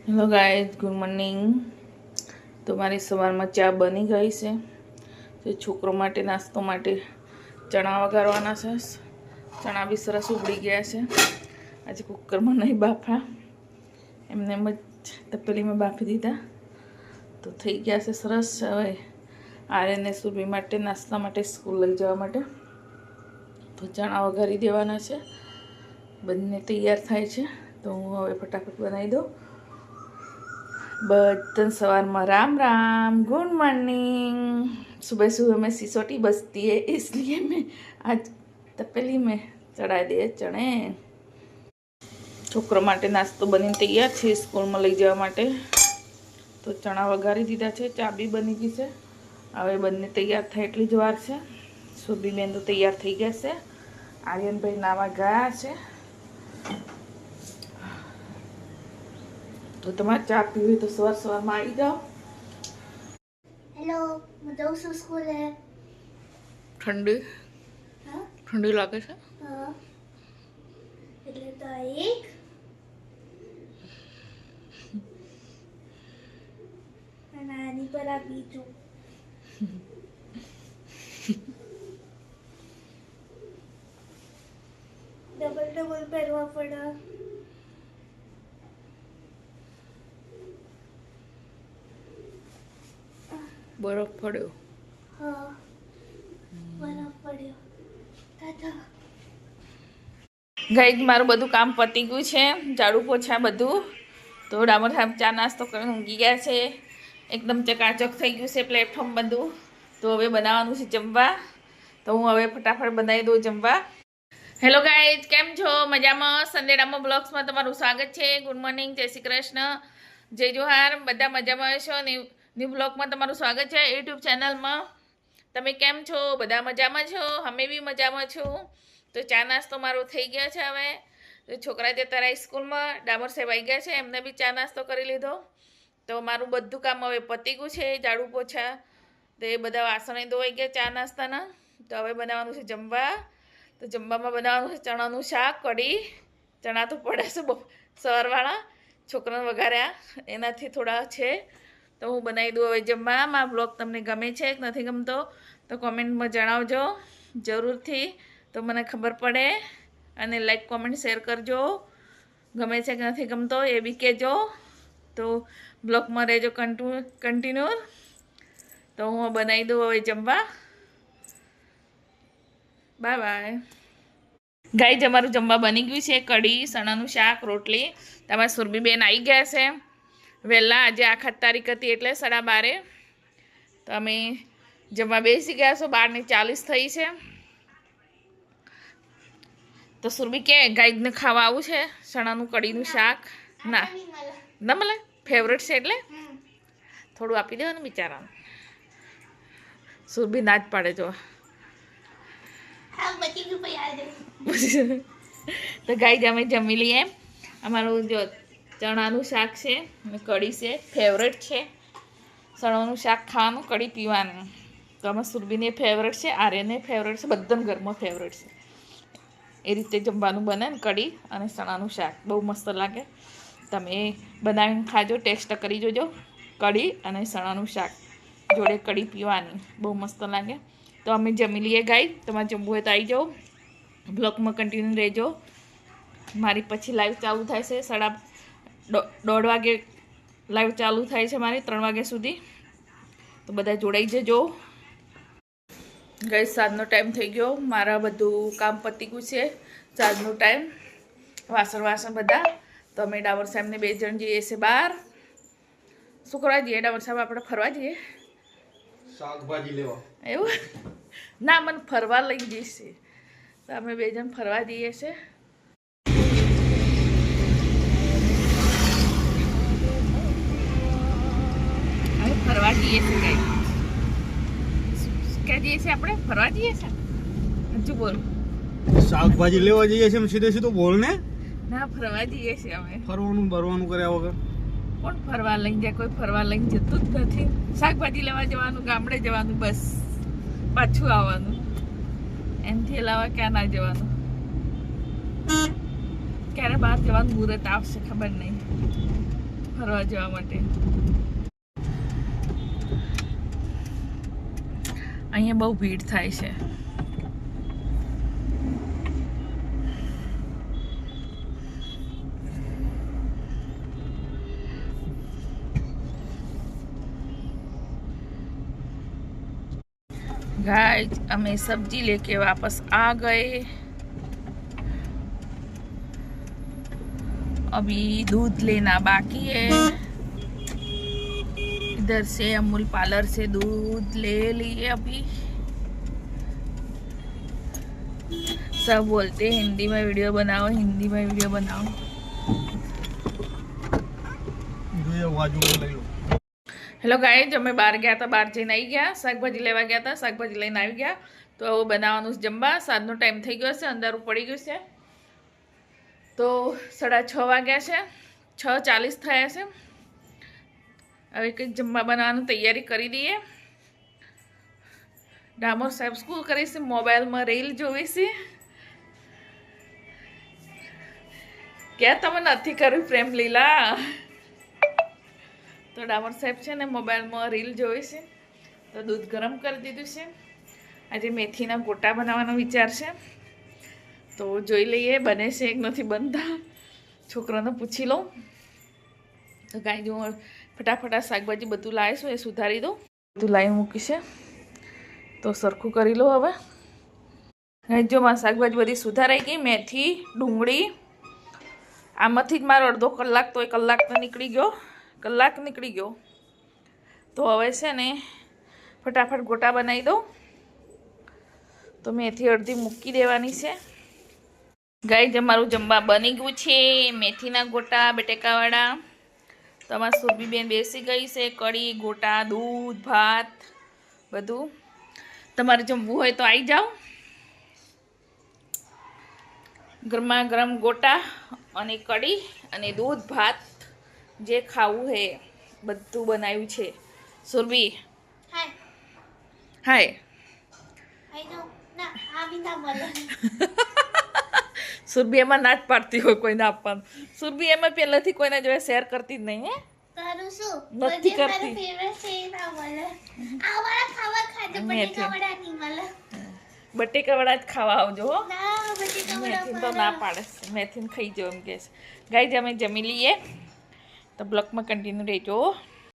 Hello guys, good morning. તો મારી સવારમાં ચા બની ગઈ છે. તો છોકરો માટે નાસ્તો માટે ચણા વઘારવાના છે. ચણા બી સરસ ઉબળી ગયા છે. આજે કુકરમાં નહીં બાફા, એમને એમ જ તપેલીમાં બાફી દીધા તો થઈ ગયા છે સરસ. હવે આર્યને સુરભી માટે નાસ્તા માટે સ્કૂલ લઈ જવા માટે તો ચણા વઘારી દેવાના છે. બંને તૈયાર થાય છે તો હું હવે ફટાફટ બનાવી દઉં. बर्तन सवार में राम राम, गुड मॉर्निंग. सुबह सुबह में सिसोटी बजती है इसलिए मैं आज तपेली में चढ़ा दिए चने. छोकरो माटे नास्तो बनी तैयार है स्कूल में लई जवा माटे तो चना वघारी दीधा है. चा बी बनी गई है. हवे बंने तैयार थाय एटली ज वार छे. सुरभी बेन तो तैयार थई गया है. आर्यन भाई नावा गया है तो तुम्हारे चा पीवी तो सवार सवार में आई जाओ. हेलो, मैं जाऊँ છું સ્કૂલે. ठंडी હા ठंडी लागे છે. હા એટલે તો એક અને આની પર આ બીજું. ડબલ પહેરવા પડે. बरफ पड़ो. હા બરફ પડ્યો. તાતા गाइस मारू बधु काम पती गयुं छे. झाड़ू पोछा बधु तो डामर साहेब चा नास्तो करीने ऊंघी गया छे. एकदम चकाचक थई गयुं छे प्लेटफॉर्म बधु. तो हवे बनाववानुं छे जमवा. तो हूँ हवे फटाफट बनावी दઉં जमवा. हेलो गाइस, केम छो? मजामां? संडे डामो ब्लॉग्स में तमारुं स्वागत छे. गुड मॉर्निंग, जय श्री कृष्ण, जय जोहार. बधा मजामां हशो ने? न्यू ब्लॉग में तमारुं स्वागत है यूट्यूब चैनल में. तमे केम छो? बधा मजामां छो? हमें भी मजामां छो. तो चा नास्तो मारो थई गयो छे. हवे तो छोकरा जता रह्या स्कूल में. डामर साहेब आई गया छे, एमने भी चा नास्तो करी लीधो. तो मारुं बधुं काम हवे पती गयुं छे. झाड़ू पोछा तो ए बधा वासण धोवाई गया चा नास्ताना. तो हवे बनाववानुं छे जमवा. तो जमवामां बनाववानुं छे चणानुं शाक, कढ़ी. चणा तो पड्या छे सवारवाळा, छोकराने वघार्या एनाथी थोड़ा छे. तो हूँ बनावी दूँ हवे जमवा. मारो ब्लॉग तमने गमे छे के नथी गमतो तो कॉमेंट में जणावजो जरूरथी, तो मने खबर पड़े. अने लाइक कॉमेंट शेर करजो. गमे छे के नथी गमतो ए बी कहेजो. तो ब्लॉग में रहेजो कंटिन्यू. तो हूँ बनावी दूँ हवे जमवा. Bye bye. गाइस अमारुं जमवा बनी गयुं छे. कढ़ी, सणानुं शाक, रोटली. तमारा सुरभी बेन आई गया छे वहेला. आज आखा तारीख थी एटले 12:30. तो अमे जमवा बेसी गया छो. 12:40 थई छे. तो सुरभी के गाय ने खावा आवुं छे चणानुं कढ़ीनुं शाक. ना न मळे, फेवरेट छे एटले थोड़ुं आपी देवानुं बिचाराने. सुरभी ना ज पाडे जो. तो गाय अमे जमी लीए. अमारुं जो चणानुं शाक छे ने कढ़ी छे, फेवरेट छे. चणानुं शाक खावानुं, कढ़ी पीवानुं. तो आमां सुरभीने फेवरेट छे, आर्यने फेवरेट छे, बधाने घरमां फेवरेट छे. ए रीते जमवानुं बने ने कढ़ी अने चणानुं शाक बहु मस्त लागे. तमे बनावीने खाजो, टेस्ट करी जोजो. कढ़ी अने चणानुं शाक जोड़े कढ़ी पीवानी बहु मस्त लागे. तो अमे जमी लीए गाय. तमारे जमवुं होय तो आई जाओ. ब्लॉग में कंटिन्यू रहेजो. मारी पछी लाइव चालू थाय छे 1:30 वागे लाइव चालू थाय छे मारी 3 वाग्या सुधी. तो बधा जोड़ाई जजो. गाइस साँजनो टाइम थई गयो. मारा बधुं काम पती गयुं छे. साँजनो टाइम वासण बधा. तो अमे डामर साहेब ने 2 जण जईए छे बहार. शुं करवा जईए डामर साहेब? आपणे फरवा जईए શાકભાજી લેવા. એવું ના, મને ફરવા લઈ જઈશે. તો અમે 2 જણ ફરવા જઈએ છે. અમે ફરવા જઈએ છે કઈ ક્યાં જઈએ છે? આપણે ફરવા જઈએ છે. હજુ બોલ. શાકભાજી લેવા જઈએ છે એમ સીધે સીધું બોલ ને. ના, ફરવા જઈએ છે અમે. ફરવાનું બરવાનું કર્યા વગર કોણ ફરવા લઈને જાય? કોઈ ફરવા લઈને જતું જ નથી. શાકભાજી લેવા જવાનું, ગામડે જવાનું, બસ પાછું આવવાનું. એનથી અલાવા ક્યાં ના જવાનું. ક્યારે બહાર જવાનું મુહૂર્ત આવશે ખબર નહીં. ફરવા જવા માટે. અહીંયા બહુ ભીડ થાય છે. गाइस हमें सब्जी लेके वापस आ गए. अभी दूध लेना बाकी है. इधर से अमूल पार्लर से दूध ले लिए. अभी सब बोलते हैं हिंदी में वीडियो बनाओ, हिंदी में वीडियो बनाओ. જોઈએ બાજુમાં લઈ લો. હેલો ગાઈઝ, અમે બહાર ગયા હતા, બહાર જઈને આવી ગયા, શાકભાજી લેવા ગયા હતા, શાકભાજી લઈને આવી ગયા. તો હવે બનાવવાનું છે જમવા. સાંજનો ટાઈમ થઈ ગયો છે, અંધારું પડી ગયું છે. તો 6:30 વાગ્યા છે, 6:40 થયા છે. હવે કંઈક જમવા બનાવવાની તૈયારી કરી દઈએ. ડામોર સાહેબ સ્કૂલ કરી છે, મોબાઈલમાં રીલ જોવી છે. ક્યાં તમે નથી કર્યું પ્રેમ લીલા? તો ડામોર સાહેબ છે ને મોબાઈલમાં રીલ જોઈ છે. તો દૂધ ગરમ કરી દીધું છે. આજે મેથીના ગોટા બનાવવાનો વિચાર છે. તો જોઈ લઈએ બને છે એક નથી બનતા. છોકરાને પૂછી લઉં. તો ગાય જો ફટાફટ શાકભાજી બધું લાવીશું, એ સુધારી દઉં. બધું લાવી મૂકી છે તો સરખું કરી લો. હવે ગાય જો મારી શાકભાજી બધી સુધારાઈ ગઈ. મેથી, ડુંગળી, આમાંથી જ મારો અડધો કલાક તો 1 કલાક તો નીકળી ગયો. કલાક નીકળી ગયો. તો હવે છે ને ફટાફટ ગોટા બનાવી દઉં. તો મેથી અડધી મૂકી દેવાની છે. ગાઈઝ અમારું જમવા બની ગયું છે. મેથીના ગોટા બટેકાવાળા. તો અમારી સુરભીબેન બેસી ગઈ છે. કઢી, ગોટા, દૂધ, ભાત બધું. તમારે જમવું હોય તો આવી જાઓ. ગરમા ગરમ ગોટા અને કઢી અને દૂધ ભાત જે ખાવું હે બધું બનાવ્યું છે. સુરભી હાય હાય. આઈ નો ના આ બી ના મળે. સુરભી એમાં ના જ પાડતી હોય કોઈને આપવાનું. સુરભી એમાં પહેલાથી કોઈને જોડે શેર કરતી જ નહીં. હે તારું શું નથી બધી કરતી. મારી ફેવરેટ છે એ ના મળે. આ વાળા ખાવા ખાધે મેથી. બટેકા વડા નહીં મળે. બટેકાવાળા જ ખાવા આવજો હો. ના બટેકા વડા મેથીન તો ના પાડે છે. મેથીન ખાઈ જાઓ એમ કે છે. ગાઈઝ અમે જમી લઈએ. તો બ્લોગમાં કન્ટિન્યુ રહેજો.